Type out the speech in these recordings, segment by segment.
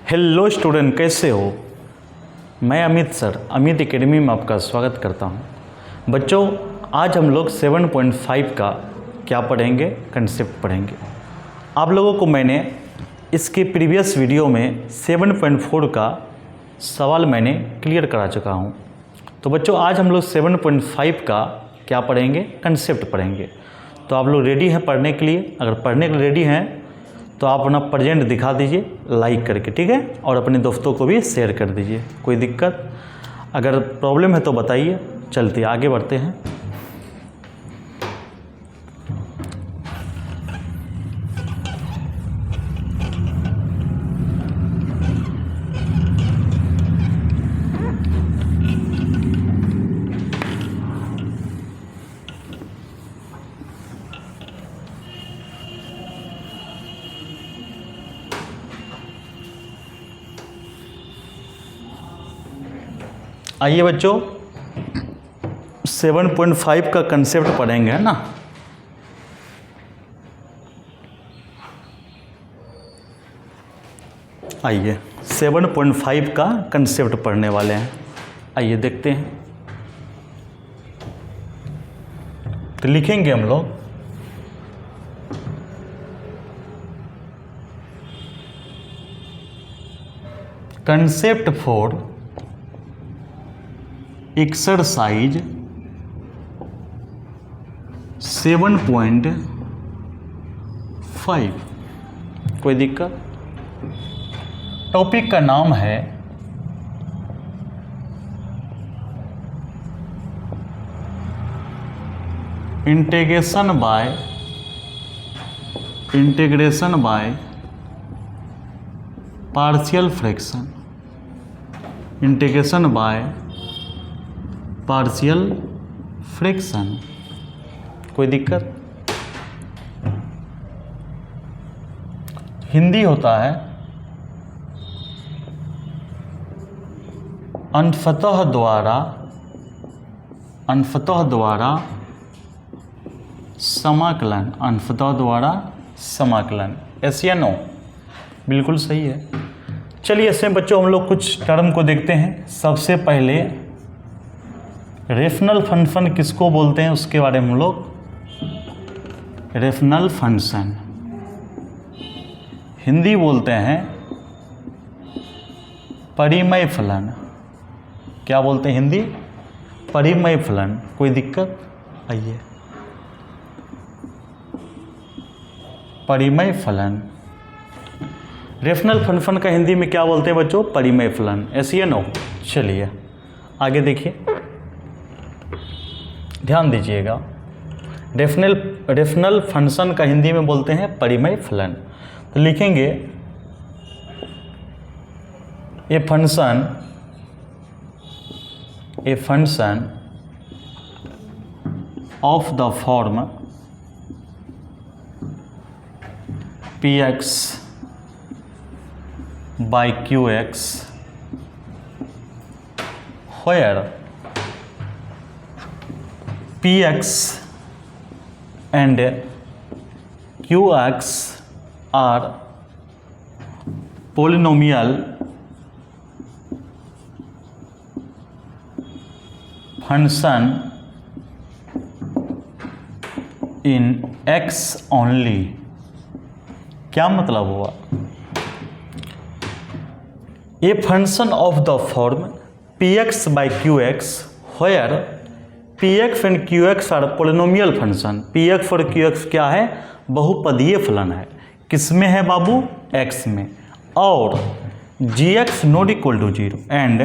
Hello student, कैसे हो? मैं अमित सर अमित एकेडमी में आपका स्वागत करता हूं। बच्चों, आज हम लोग 7.5 का क्या पढ़ेंगे? कंसेप्ट पढ़ेंगे। आप लोगों को मैंने इसके प्रीवियस वीडियो में 7.4 का सवाल मैंने क्लियर करा चुका हूं। तो बच्चों, आज हम लोग 7.5 का क्या पढ़ेंगे? कंसेप्ट पढ़ेंगे। तो आप लोग रेडी हैं पढ़ने के लिए? अगर पढ़ने के लिए रेडी हैं तो आप अपना प्रेजेंट दिखा दीजिए लाइक करके, ठीक है? और अपने दोस्तों को भी शेयर कर दीजिए। कोई दिक्कत अगर प्रॉब्लम है तो बताइए। चलते आगे बढ़ते हैं। आइए बच्चों, 7.5 का कंसेप्ट पढ़ेंगे, है ना? आइए 7.5 का कंसेप्ट पढ़ने वाले हैं। आइए देखते हैं। तो लिखेंगे हम लोग कंसेप्ट फॉर एक्सरसाइज 7.5। कोई दिक्कत? टॉपिक का नाम है integration by partial fraction. Integration by partial fraction. कोई दिक्कत? हिंदी होता है अंशतः द्वारा समाकलन। अंशतः द्वारा समाकलन। एस या नो? बिल्कुल सही है। चलिए इसमें बच्चों हम लोग कुछ टर्म को देखते हैं। सबसे पहले रेशनल फंक्शन किसको बोलते हैं उसके बारे में हम लोग। रेशनल फंक्शन हिंदी बोलते हैं परिमेय फलन। क्या बोलते हैं हिंदी? परिमेय फलन। कोई दिक्कत? आइए, परिमेय फलन। रेशनल फंक्शन का हिंदी में क्या बोलते हैं बच्चों? परिमेय फलन। एस या नो? चलिए आगे देखिए, ध्यान दीजिएगा। रेशनल फंक्शन का हिंदी में बोलते हैं परिमेय फलन। तो लिखेंगे ए function of the form px by qx where px and qx are polynomial function in x only। क्या मतलब हुआ? A function of the form px by qx where px and qx are polynomial function. px और qx क्या है? बहुपदीय फलन है। किसमें है बाबू? x में। और gx not equal to 0 and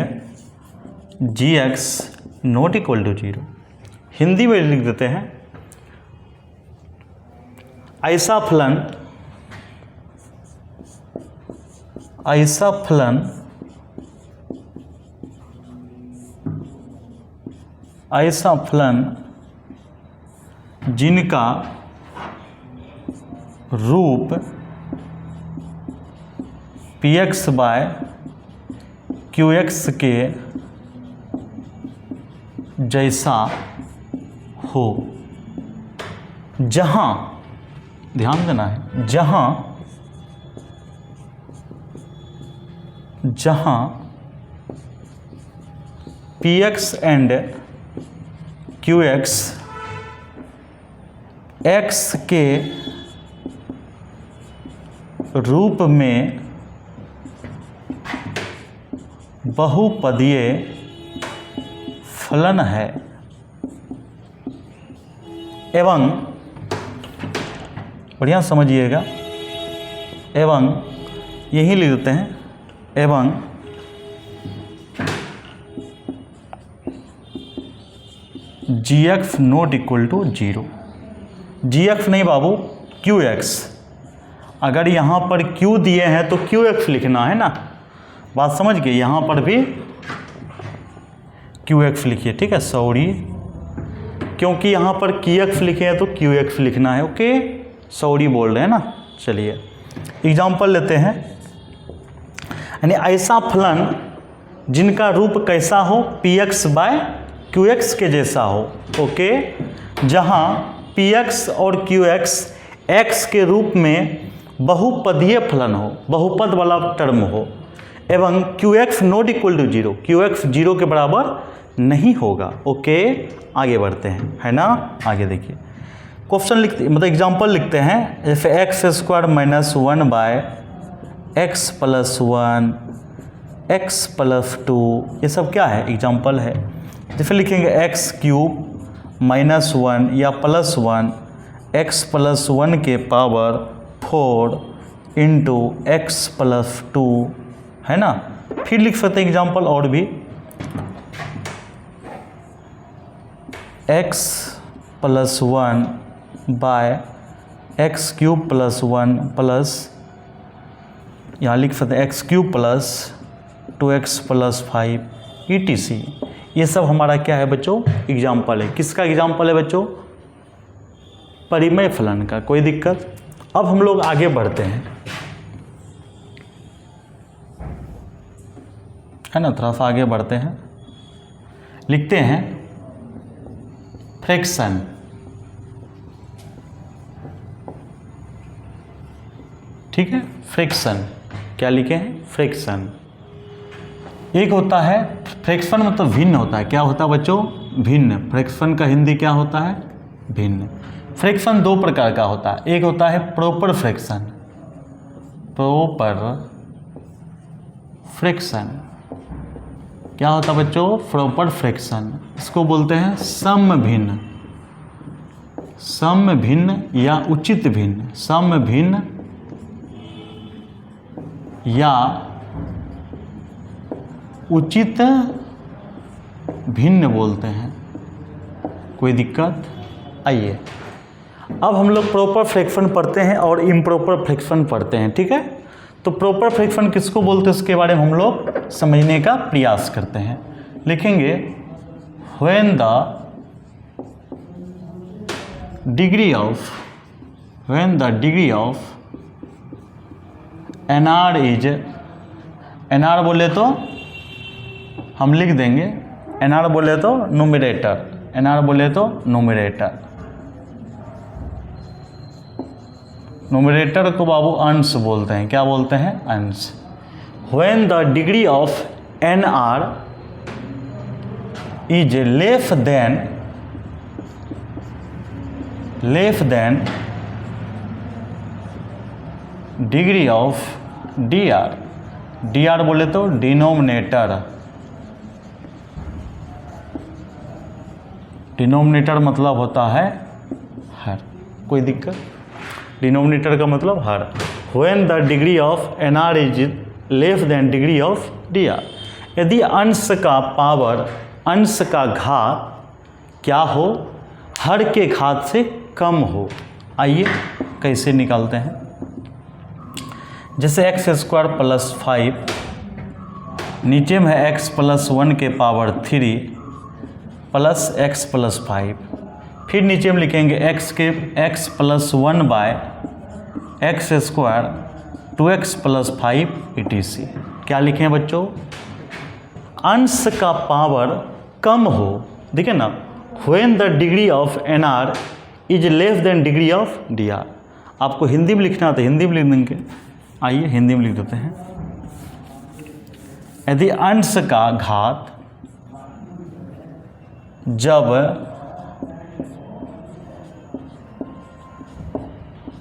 gx not equal to 0। Hindi में लिख देते हैं ऐसा फलन जिनका रूप px बाय qx के जैसा हो, जहां, ध्यान देना है, जहां जहाँ px एंड qx x के रूप में बहुपदीय फलन है एवं, बढ़िया समझिएगा, एवं यही लिख देते हैं, एवं gx not equal to 0। gx नहीं बाबू, qx। अगर यहाँ पर q दिए हैं तो qx लिखना है ना, बात समझ गए। यहाँ पर भी qx लिखिए, ठीक है, सॉरी, क्योंकि यहाँ पर qx लिखे हैं तो qx लिखना है। ओके, सॉरी बोल रहे हैं ना। चलिए एग्जाम्पल लेते हैं। यानी ऐसा फलन जिनका रूप कैसा हो, px बाय qx के जैसा हो। ओके, जहाँ px और qx x के रूप में बहुपदीय फलन हो, बहुपद वाला टर्म हो, एवं qx not equal to 0, qx 0 के बराबर नहीं होगा। ओके, आगे बढ़ते हैं, है ना। आगे देखिए, क्वेश्चन लिखते, मतलब एग्जाम्पल लिखते हैं। जैसे x square minus 1 by x plus 1 x plus 2, ये सब क्या है, एग्जाम्पल है। जैसे लिखेंगे एक्स क्यूब माइनस 1 या प्लस 1 एक्स प्लस 1 के पावर 4 इंटू एक्स प्लस 2, है ना। फिर लिख सकते हैं एग्जाम्पल और भी, x plus 1 by x cube plus 1 plus, यहाँ लिख सकते हैं x cube plus 2x plus 5 ETC। ये सब हमारा क्या है बच्चों, एग्जाम्पल है। किसका एग्जाम्पल है बच्चों, परिमेय फलन का। कोई दिक्कत। अब हम लोग आगे बढ़ते हैं, है ना, थोड़ा सा आगे बढ़ते हैं। लिखते हैं फ्रैक्शन, ठीक है, फ्रैक्शन। क्या लिखे हैं, फ्रैक्शन। एक होता है फ्रैक्शन, मतलब भिन्न होता है। क्या होता है बच्चों, भिन्न। फ्रैक्शन का हिंदी क्या होता है, भिन्न। फ्रैक्शन दो प्रकार का होता है। एक होता है प्रॉपर फ्रैक्शन, प्रॉपर फ्रैक्शन। क्या होता है बच्चों, प्रॉपर फ्रैक्शन। इसको बोलते हैं सम भिन्न, सम भिन्न या उचित भिन्न, सम भिन्न या उचित भिन्न बोलते हैं। कोई दिक्कत। आइए अब हम लोग प्रॉपर फ्रैक्शन पढ़ते हैं और इम्प्रॉपर फ्रैक्शन पढ़ते हैं, ठीक है। तो प्रॉपर फ्रैक्शन किसको बोलते हैं उसके बारे में हम लोग समझने का प्रयास करते हैं। लिखेंगे when the degree of, when the degree of NR is, NR बोले तो हम लिख देंगे, NR बोले तो न्यूमरेटर, NR बोले तो न्यूमरेटर। न्यूमरेटर को बाबू अंश बोलते हैं। क्या बोलते हैं, अंश। When the degree of NR is less than degree of DR, DR बोले तो डिनोमिनेटर, डिनोमिनेटर मतलब होता है हर। कोई दिक्कत। डिनोमिनेटर का मतलब हर। When the degree of NR is less than degree of DR, यदि अंश का पावर, अंश का घात क्या हो, हर के घात से कम हो। आइए कैसे निकालते हैं। जैसे एक्स स्क्वायर प्लस 5, नीचे में है एक्स प्लस 1 के पावर 3 प्लस एक्स प्लस 5, फिर नीचे में लिखेंगे x plus 1 by x square 2x plus 5 ETC। क्या लिखें बच्चों, अंश का पावर कम हो। देखिए ना, when the degree of NR is less than degree of DR। आपको हिंदी में लिखना तो हिंदी में लिख देंगे। आइए हिंदी में लिख देते हैं। यदि अंश का घात जब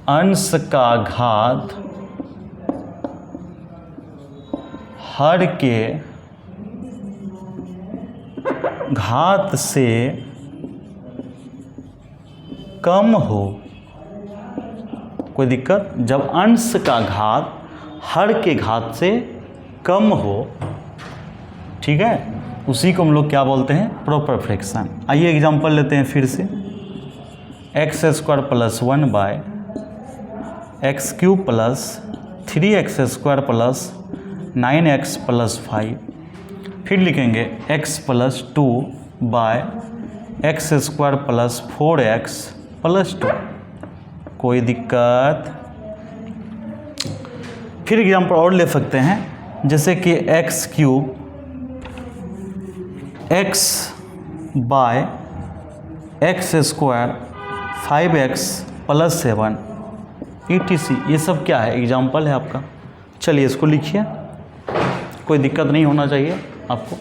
अंश का घात हर के घात से कम हो, कोई दिक्कत? जब अंश का घात हर के घात से कम हो, ठीक है, उसी को हम लोग क्या बोलते हैं? Proper fraction. आइए एग्जांपल लेते हैं फिर से। X square plus 1 by x cube plus 3x square plus 9x plus 5, फिर लिखेंगे x plus 2 by x square plus 4x plus 2। कोई दिक्कत? फिर एग्जाम्पल और ले सकते हैं, जैसे कि x cube x by x square 5x plus 7 ETC। ये सब क्या है? एग्जाम्पल है आपका। चलिए इसको लिखिए, कोई दिक्कत नहीं होना चाहिए आपको।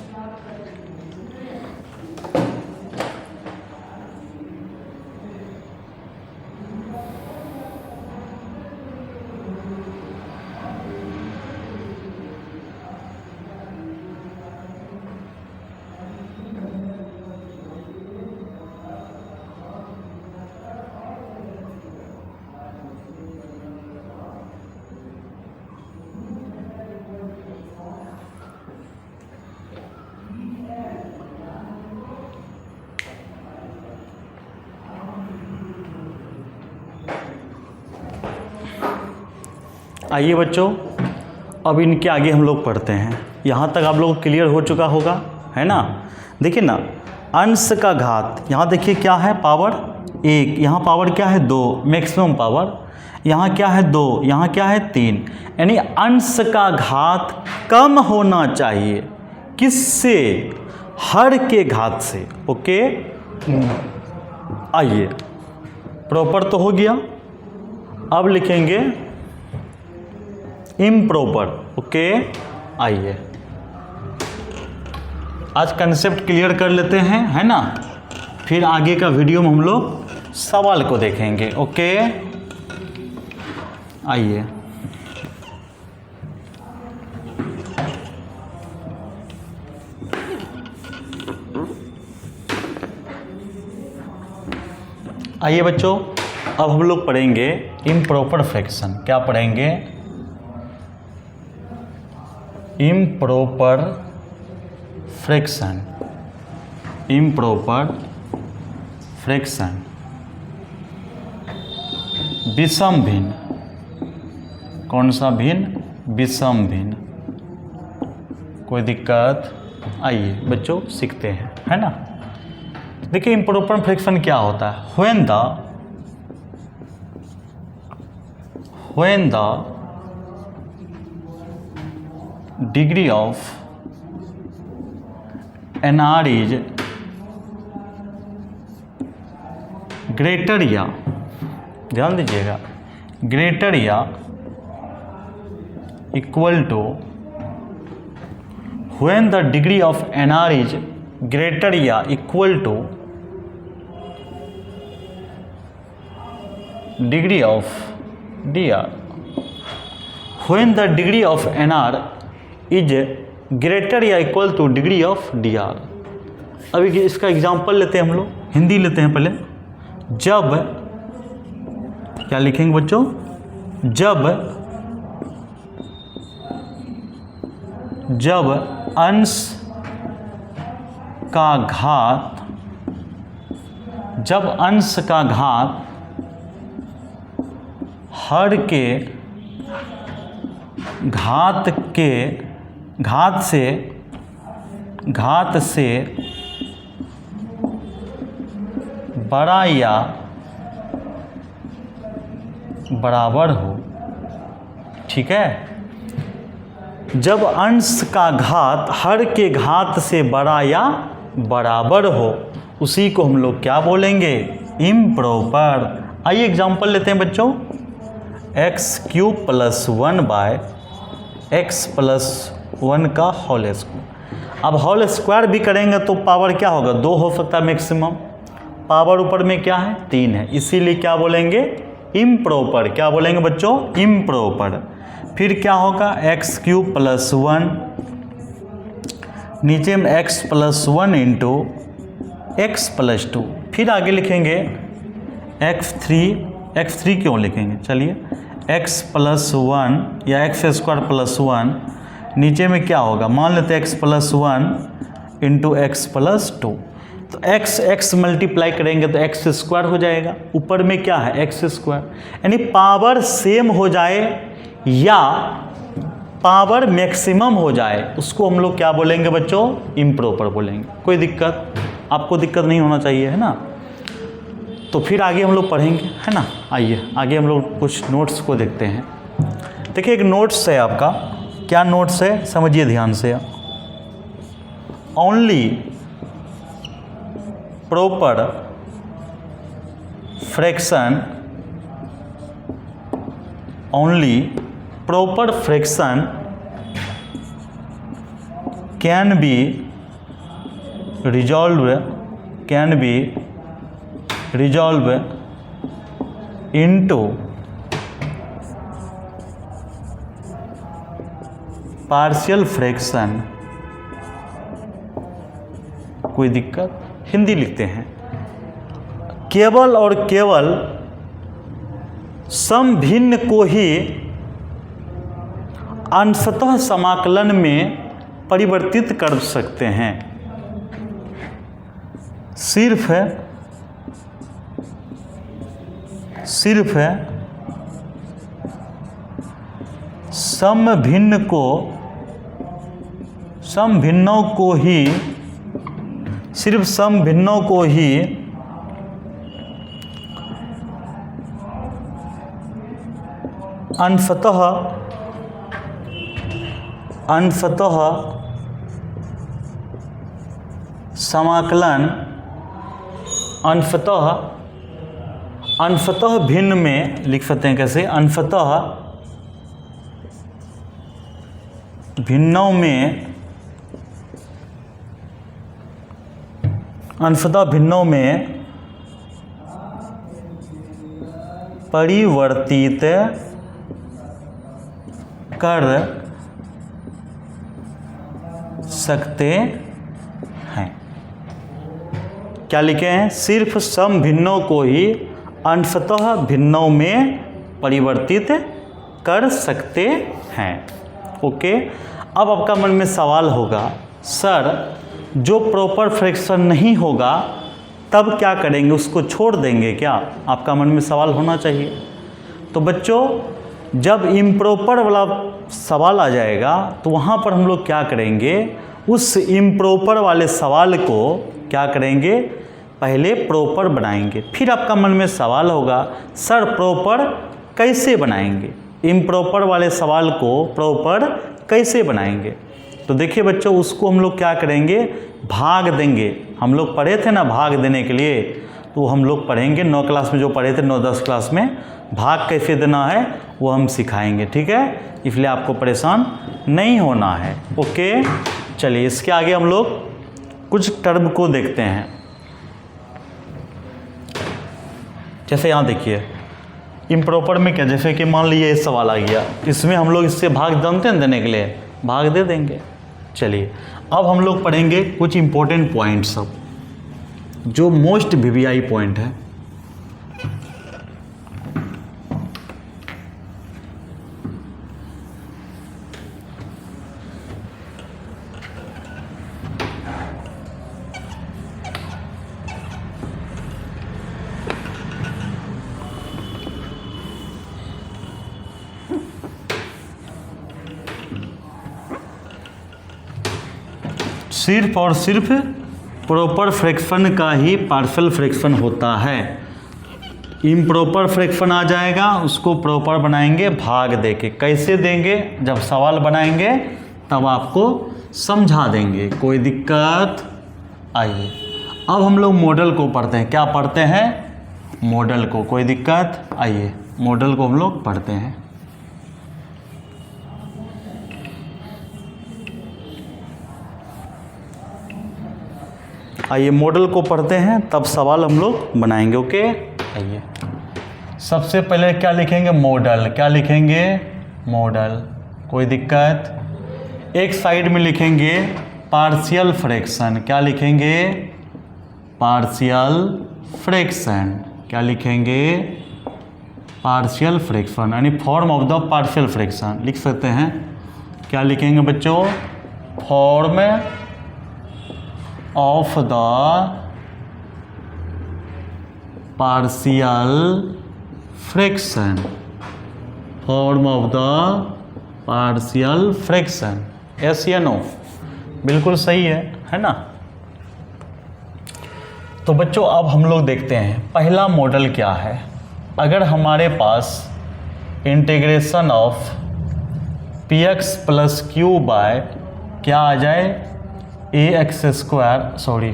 आइए बच्चों, अब इनके आगे हम लोग पढ़ते हैं। यहाँ तक आप लोग क्लियर हो चुका होगा, है ना? देखिए ना, अंश का घात, यहाँ देखिए क्या है? पावर 1, यहाँ पावर क्या है? 2, मैक्सिमम पावर। यहाँ क्या है? 2, यहाँ क्या है? 3। यानी अंश का घात कम होना चाहिए, किससे? हर के घात से। ओके, आइए, प्रॉपर तो हो गया। अब लिखेंगे इम्प्रॉपर। ओके, आइए आज कंसेप्ट क्लियर कर लेते हैं, है ना? फिर आगे का वीडियो में हम लोग सवाल को देखेंगे। ओके, आइए आइए बच्चों, अब हम लोग पढ़ेंगे इम्प्रॉपर फ्रैक्शन। क्या पढ़ेंगे? Improper fraction. इम्प्रॉपर फ्रैक्शन, विषम भिन्न। कौन सा भिन्न? विषम भिन्न। कोई दिक्कत? आइए बच्चों सीखते हैं, है ना? देखिए इम्प्रॉपर फ्रैक्शन क्या होता है? when the degree of NR is greater या, ध्यान दीजिएगा, greater या equal to, when the degree of NR is greater या equal to degree of DR, when the degree of NR is greater या equal to degree of DR। अभी इसका example लेते हैं हम लोग, हिंदी लेते हैं पहले। जब, क्या लिखेंगे बच्चों? जब अंश का घात हर के घात से बड़ा या बराबर हो, ठीक है? जब अंश का घात हर के घात से बड़ा या बराबर हो, उसी को हम लोग क्या बोलेंगे? इम्प्रॉपर। आइए एग्जाम्पल लेते हैं बच्चों। X cube plus 1 by x plus 1 का होल स्क्वायर। अब होल स्क्वायर भी करेंगे तो पावर क्या होगा, 2 हो सकता है मैक्सिमम। पावर ऊपर में क्या है, 3 है, इसीलिए क्या बोलेंगे, इम्प्रॉपर। क्या बोलेंगे बच्चों, इम्प्रॉपर। फिर क्या होगा, एक्स क्यूब प्लस 1, नीचे में x plus 1 into x plus 2। फिर आगे लिखेंगे x3 क्यों लिखेंगे, चलिए x प्लस 1 या एक्स स्क्वायर प्लस 1, नीचे में क्या होगा, मान लेते हैं x plus 1 into x plus 2। तो x मल्टीप्लाई करेंगे तो एक्स स्क्वायर हो जाएगा, ऊपर में क्या है एक्स स्क्वायर। यानी पावर सेम हो जाए या पावर मैक्सिमम हो जाए उसको हम लोग क्या बोलेंगे बच्चों, इम्प्रॉपर बोलेंगे। कोई दिक्कत, आपको दिक्कत नहीं होना चाहिए, है ना। तो फिर आगे हम लोग पढ़ेंगे, है ना। आइए आगे हम लोग कुछ नोट्स को देखते हैं। देखिए एक नोट्स है आपका, क्या नोट्स है समझिए ध्यान से। Only proper fraction, only proper fraction can be resolved into partial fraction। कोई दिक्कत, हिंदी लिखते हैं, केवल और केवल सम भिन्न को ही अंशतः समाकलन में परिवर्तित कर सकते हैं। सिर्फ सम भिन्नों को ही अंशतः समाकलन, अंशतः भिन्न में लिख सकते हैं, कैसे, अंशतः भिन्नों में परिवर्तित कर सकते हैं। क्या लिखे हैं, सिर्फ सम भिन्नों को ही अंशतः भिन्नों में परिवर्तित कर सकते हैं। ओके। अब आपका मन में सवाल होगा, सर जो प्रॉपर फ्रैक्शन नहीं होगा तब क्या करेंगे, उसको छोड़ देंगे क्या, आपका मन में सवाल होना चाहिए। तो बच्चों जब इम्प्रॉपर वाला सवाल आ जाएगा तो वहाँ पर हम लोग क्या करेंगे, उस इम्प्रॉपर वाले सवाल को क्या करेंगे, पहले प्रॉपर बनाएंगे। फिर आपका मन में सवाल होगा, सर प्रॉपर कैसे बनाएंगे, इम्प्रॉपर वाले सवाल को प्रॉपर कैसे बनाएंगे। तो देखिए बच्चों उसको हम लोग क्या करेंगे, भाग देंगे। हम लोग पढ़े थे ना भाग देने के लिए, तो हम लोग पढ़ेंगे 9 क्लास में जो पढ़े थे, 9-10 क्लास में भाग कैसे देना है वो हम सिखाएंगे, ठीक है। इसलिए आपको परेशान नहीं होना है। ओके चलिए इसके आगे हम लोग कुछ टर्म को देखते हैं। जैसे यहाँ देखिए इम्प्रॉपर में क्या, जैसे कि मान लीजिए ये सवाल आ गया, इसमें हम लोग इससे भाग जानते हैं देने के लिए, भाग दे देंगे। चलिए अब हम लोग पढ़ेंगे कुछ इंपॉर्टेंट पॉइंट्स सब, जो मोस्ट वीवीआई पॉइंट है। सिर्फ और सिर्फ प्रॉपर फ्रैक्शन का ही पार्शियल फ्रैक्शन होता है। इम्प्रॉपर फ्रैक्शन आ जाएगा उसको प्रॉपर बनाएंगे भाग दे के। कैसे देंगे, जब सवाल बनाएंगे तब आपको समझा देंगे, कोई दिक्कत। आइए अब हम लोग मॉडल को पढ़ते हैं। क्या पढ़ते हैं, मॉडल को। कोई दिक्कत, आइए मॉडल को हम लोग पढ़ते हैं। आइए मॉडल को पढ़ते हैं, तब सवाल हम लोग बनाएंगे। ओके, आइए सबसे पहले क्या लिखेंगे, मॉडल। क्या लिखेंगे, मॉडल। कोई दिक्कत। एक साइड में लिखेंगे पार्शियल फ्रैक्शन। क्या लिखेंगे, पार्शियल फ्रैक्शन। क्या लिखेंगे, पार्शियल फ्रैक्शन, यानी form of the partial fraction लिख सकते हैं। क्या लिखेंगे बच्चों, form of the partial fraction, form of the partial fraction. Yes या नो, बिल्कुल सही है ना। तो बच्चों अब हम लोग देखते हैं पहला मॉडल क्या है। अगर हमारे पास integration of p x plus q by क्या आ जाए, a x square, sorry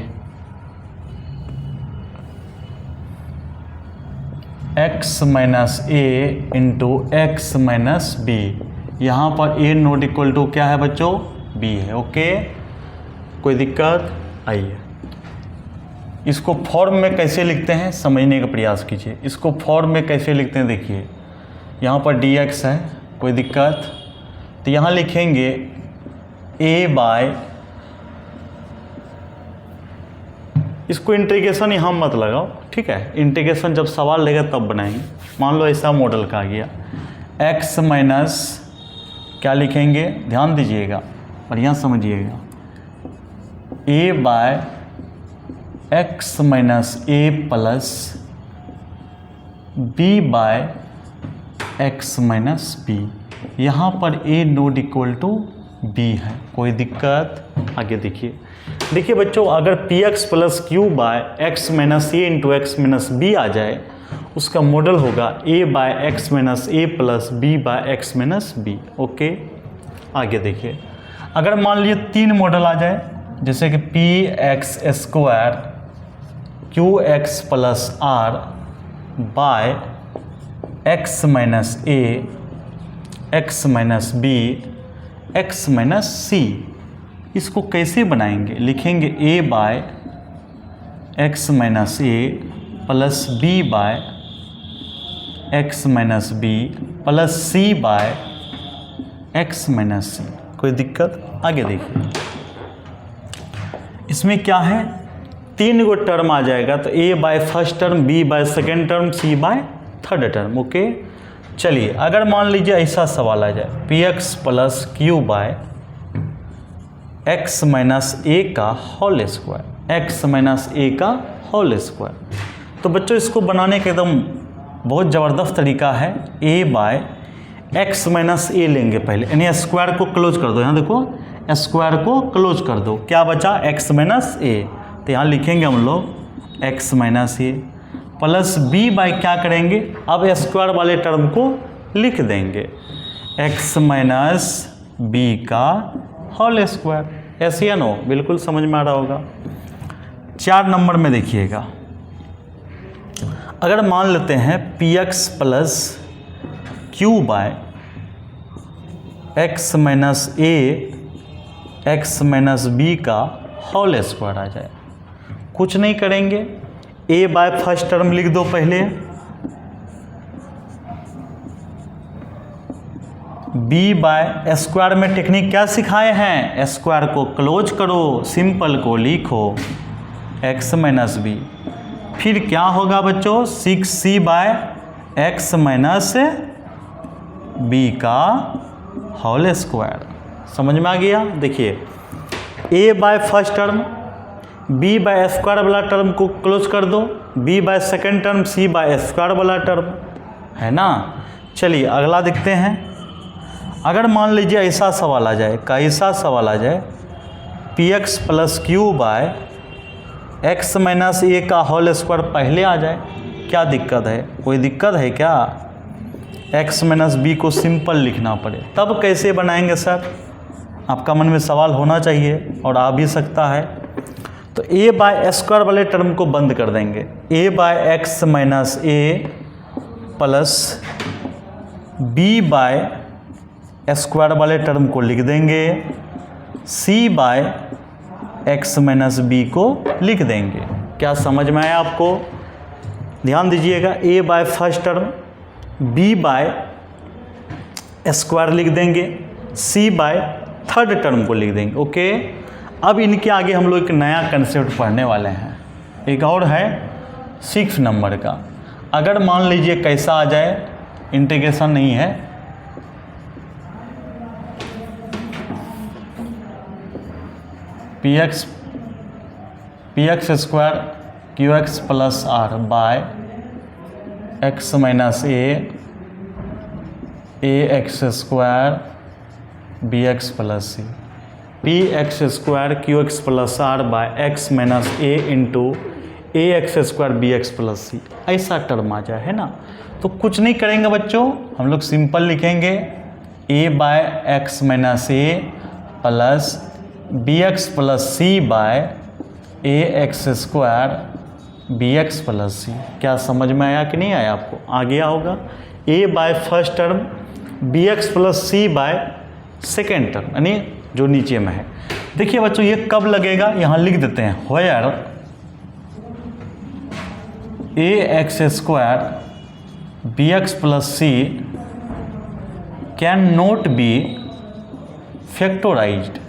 x minus a into x minus b. यहाँ पर ए नॉट इक्वल टू क्या है बच्चों, बी है। ओके, कोई दिक्कत। आइए इसको फॉर्म में कैसे लिखते हैं समझने का प्रयास कीजिए। इसको फॉर्म में कैसे लिखते हैं देखिए, यहाँ पर डी एक्स है, कोई दिक्कत। तो यहाँ लिखेंगे ए बाय, इसको इंटीग्रेशन यहाँ मत लगाओ, ठीक है, इंटीग्रेशन जब सवाल लेगा तब बनाएंगे। मान लो ऐसा मॉडल का आ गया, एक्स माइनस क्या लिखेंगे, ध्यान दीजिएगा, बढ़िया समझिएगा, a by x minus a plus b by x minus b. यहाँ पर a not equal to b है, कोई दिक्कत। आगे देखिए बच्चों, अगर p x plus q by x minus a into x minus b आ जाए, उसका मॉडल होगा a by x minus a plus b by x minus b. Okay, आगे देखिए, अगर मान लीजिए तीन मॉडल आ जाए, जैसे कि p x square q x plus r by x minus a x minus b x minus c. इसको कैसे बनाएंगे, लिखेंगे a by x minus a plus b by x minus b plus c by x minus c. कोई दिक्कत। आगे देखिए, इसमें क्या है, तीन गो टर्म आ जाएगा, तो a by first term, b by second term, c by third term. Okay, चलिए अगर मान लीजिए ऐसा सवाल आ जाए, p x plus q by x minus a का whole square, x minus a का होल स्क्वायर। तो बच्चों इसको बनाने का एकदम बहुत ज़बरदस्त तरीका है। ए बाय एक्स माइनस ए लेंगे पहले, यानी स्क्वायर को क्लोज कर दो, यहाँ देखो स्क्वायर को क्लोज कर दो, क्या बचा, एक्स माइनस ए। तो यहाँ लिखेंगे हम लोग x minus a plus b bye क्या करेंगे, अब स्क्वायर वाले टर्म को लिख देंगे, एक्स माइनस बी का होल स्क्वायर। ऐसे या नो, बिल्कुल समझ में आ रहा होगा। 4 नंबर में देखिएगा, अगर मान लेते हैं p x plus q by x minus a x minus b का होल स्क्वायर आ जाए, कुछ नहीं करेंगे, ए बाय फर्स्ट टर्म लिख दो पहले, बी बाय स्क्वायर में टेक्निक क्या सिखाए हैं, स्क्वायर को क्लोज करो, सिंपल को लिखो एक्स माइनस बी। फिर क्या होगा बच्चों, 6c by x minus b का होल स्क्वायर। समझ में आ गया। देखिए a by first term, b by square वाला टर्म को क्लोज कर दो, b by second term, c by square वाला टर्म, है ना। चलिए अगला देखते हैं। अगर मान लीजिए ऐसा सवाल आ जाए, कैसा सवाल आ जाए, p x plus q by x minus a का होल स्क्वायर पहले आ जाए, क्या दिक्कत है, कोई दिक्कत है क्या, एक्स माइनस बी को सिंपल लिखना पड़े, तब कैसे बनाएंगे सर, आपका मन में सवाल होना चाहिए और आ भी सकता है। तो ए बाय स्क्वायर वाले टर्म को बंद कर देंगे, a by x minus a plus b by square वाले टर्म को लिख देंगे, c by x minus b को लिख देंगे। क्या समझ में आया आपको? ध्यान दीजिएगा, a by first term, b by square लिख देंगे, सी बाय थर्ड टर्म को लिख देंगे। ओके, अब इनके आगे हम लोग एक नया कंसेप्ट पढ़ने वाले हैं, एक और है 6 नंबर का। अगर मान लीजिए कैसा आ जाए, इंटीग्रेशन नहीं है, p x square q x plus r by x minus a x square b x plus c, p x square q x plus r by x minus a into a x square b x plus c, ऐसा term आ जाए, है ना। तो कुछ नहीं करेंगे बच्चों, हम लोग सिंपल लिखेंगे a by x minus a plus b x plus c by a x square b x plus c. क्या समझ में आया कि नहीं आया आपको? आ गया होगा। A by first term, b x plus c by second term, यानी जो नीचे में है। देखिए बच्चों, ये कब लगेगा, यहाँ लिख देते हैं, where a x square b x plus c can not be factorised.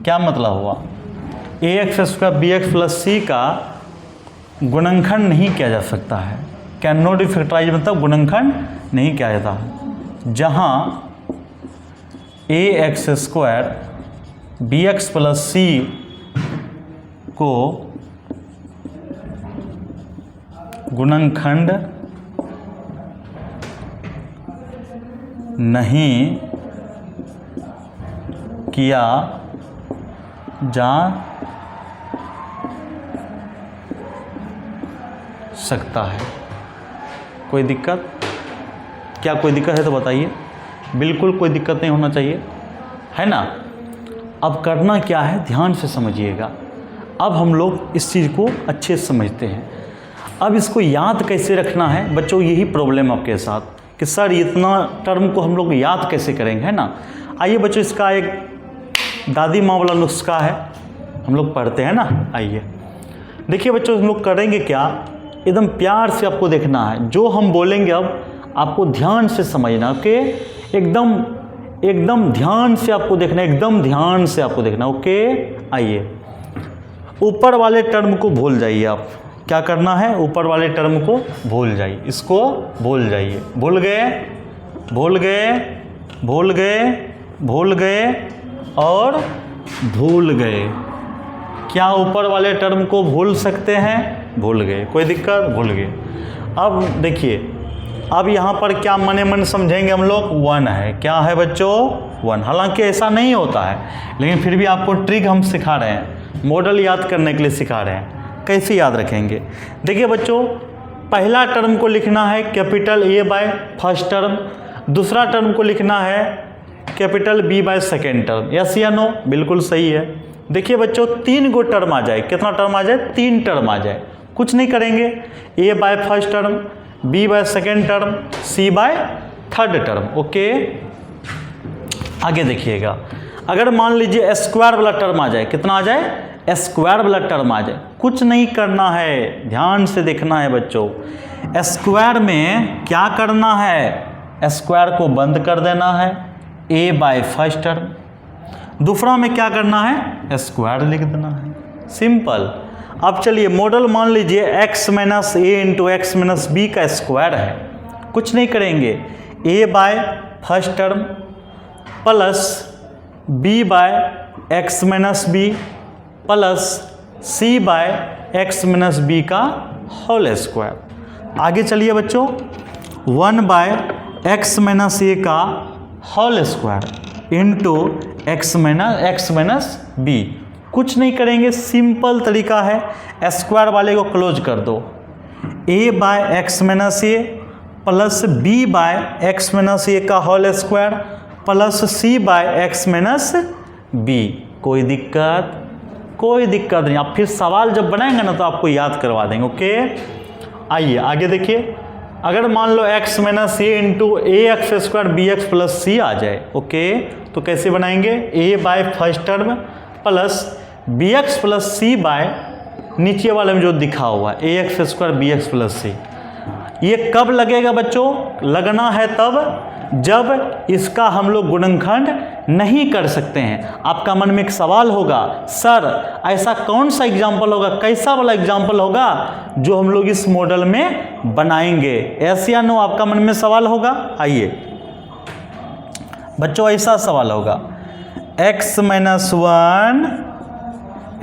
क्या मतलब हुआ? A x square b x plus c का गुणनखंड नहीं किया जा सकता है। कैन नॉट बी फैक्टराइज्ड मतलब गुणनखंड नहीं किया जाता है। जहाँ a x square b x plus c को गुणनखंड नहीं किया जा सकता है। कोई दिक्कत? क्या कोई दिक्कत है तो बताइए। बिल्कुल कोई दिक्कत नहीं होना चाहिए, है ना। अब करना क्या है, ध्यान से समझिएगा। अब हम लोग इस चीज़ को अच्छे से समझते हैं। अब इसको याद कैसे रखना है बच्चों, यही प्रॉब्लम आपके साथ कि सर इतना टर्म को हम लोग याद कैसे करेंगे, है ना। आइए बच्चों, इसका एक दादी माँ वाला नुस्खा है, हम लोग पढ़ते हैं ना। आइए देखिए बच्चों, हम लोग करेंगे क्या, एकदम प्यार से आपको देखना है। जो हम बोलेंगे अब आपको ध्यान से समझना, ओके। एकदम ध्यान से आपको देखना, एकदम ध्यान से आपको देखना, ओके। आइए, ऊपर वाले टर्म को भूल जाइए आप। क्या करना है, ऊपर वाले टर्म को भूल जाइए, इसको भूल जाइए। भूल गए, भूल गए, भूल गए, भूल गए और भूल गए। क्या ऊपर वाले टर्म को भूल सकते हैं? भूल गए, कोई दिक्कत? भूल गए। अब देखिए, अब यहाँ पर क्या मने मन समझेंगे हम लोग, 1 है। क्या है बच्चों? 1। हालांकि ऐसा नहीं होता है, लेकिन फिर भी आपको ट्रिक हम सिखा रहे हैं, मॉडल याद करने के लिए सिखा रहे हैं। कैसे याद रखेंगे? देखिए बच्चों, पहला टर्म को लिखना है capital A by first term, दूसरा टर्म को लिखना है capital B by second term. Yes या नो? बिल्कुल सही है। देखिए बच्चों, 3 गो टर्म आ जाए। कितना टर्म आ जाए? 3 टर्म आ जाए। कुछ नहीं करेंगे, a by first term, b by second term, c by third term, okay. आगे देखिएगा, अगर मान लीजिए स्क्वायर वाला टर्म आ जाए, कितना आ जाए? स्क्वायर वाला टर्म आ जाए। कुछ नहीं करना है, ध्यान से देखना है बच्चों। स्क्वायर में क्या करना है, स्क्वायर को बंद कर देना है, ए बाय फर्स्ट टर्म। दूसरा में क्या करना है, स्क्वायर लिख देना है, सिंपल। अब चलिए, मॉडल मान लीजिए x minus a into x minus b का स्क्वायर है। कुछ नहीं करेंगे, a by first term plus b by x minus b plus c by x minus b का होल स्क्वायर। आगे चलिए बच्चों, 1 बाय एक्स माइनस ए का whole square into x minus b. कुछ नहीं करेंगे, सिंपल तरीका है, स्क्वायर वाले को क्लोज कर दो। A by x minus a plus b by x minus a का whole square plus c by x minus b. कोई दिक्कत? कोई दिक्कत नहीं। आप फिर सवाल जब बनाएंगे ना तो आपको याद करवा देंगे, ओके। आइए आगे देखिए, अगर मान लो x minus a into a x square b x plus c आ जाए, ओके, तो कैसे बनाएंगे? A by first term plus b x plus c by नीचे वाले में जो दिखा हुआ है a x square b x plus c, ये कब लगेगा बच्चों? लगना है तब जब इसका हम लोग गुणनखंड नहीं कर सकते हैं। आपका मन में एक सवाल होगा, सर ऐसा कौन सा एग्जाम्पल होगा, कैसा वाला एग्जाम्पल होगा जो हम लोग इस मॉडल में बनाएंगे? यस या नो आपका मन में सवाल होगा। आइए बच्चों, ऐसा सवाल होगा x minus 1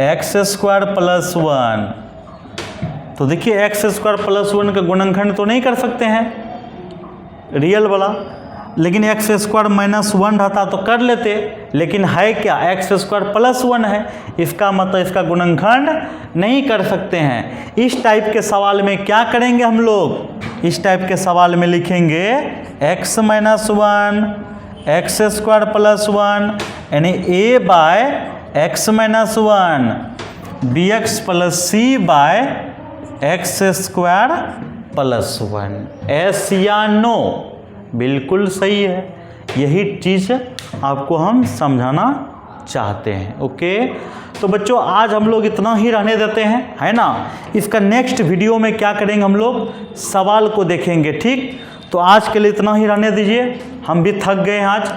x square plus 1। तो देखिए एक्स स्क्वायर प्लस 1 का गुणनखंड तो नहीं कर सकते हैं रियल वाला, लेकिन एक्स स्क्वायर माइनस 1 रहता तो कर लेते, लेकिन है क्या? एक्स स्क्वायर प्लस 1 है, इसका मतलब इसका गुणनखंड नहीं कर सकते हैं। इस टाइप के सवाल में क्या करेंगे हम लोग? इस टाइप के सवाल में लिखेंगे x minus 1 x square plus 1 यानी a by x minus 1 b x plus c by x square plus 1। Yes या नो? बिल्कुल सही है, यही चीज़ आपको हम समझाना चाहते हैं। ओके, तो बच्चों आज हम लोग इतना ही रहने देते हैं, है ना। इसका नेक्स्ट वीडियो में क्या करेंगे, हम लोग सवाल को देखेंगे। ठीक, तो आज के लिए इतना ही रहने दीजिए, हम भी थक गए हैं आज।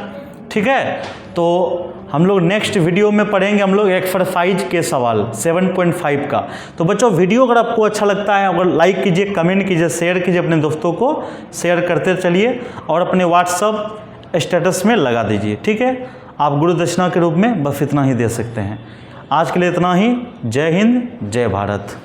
ठीक है, तो हम लोग नेक्स्ट वीडियो में पढ़ेंगे हम लोग एक्सरसाइज के सवाल 7.5 का। तो बच्चों वीडियो अगर आपको अच्छा लगता है, अगर लाइक कीजिए, कमेंट कीजिए, शेयर कीजिए, अपने दोस्तों को शेयर करते चलिए और अपने व्हाट्सअप स्टेटस में लगा दीजिए। ठीक है, आप गुरु दक्षिणा के रूप में बस इतना ही दे सकते हैं। आज के लिए इतना ही। जय हिंद, जय भारत।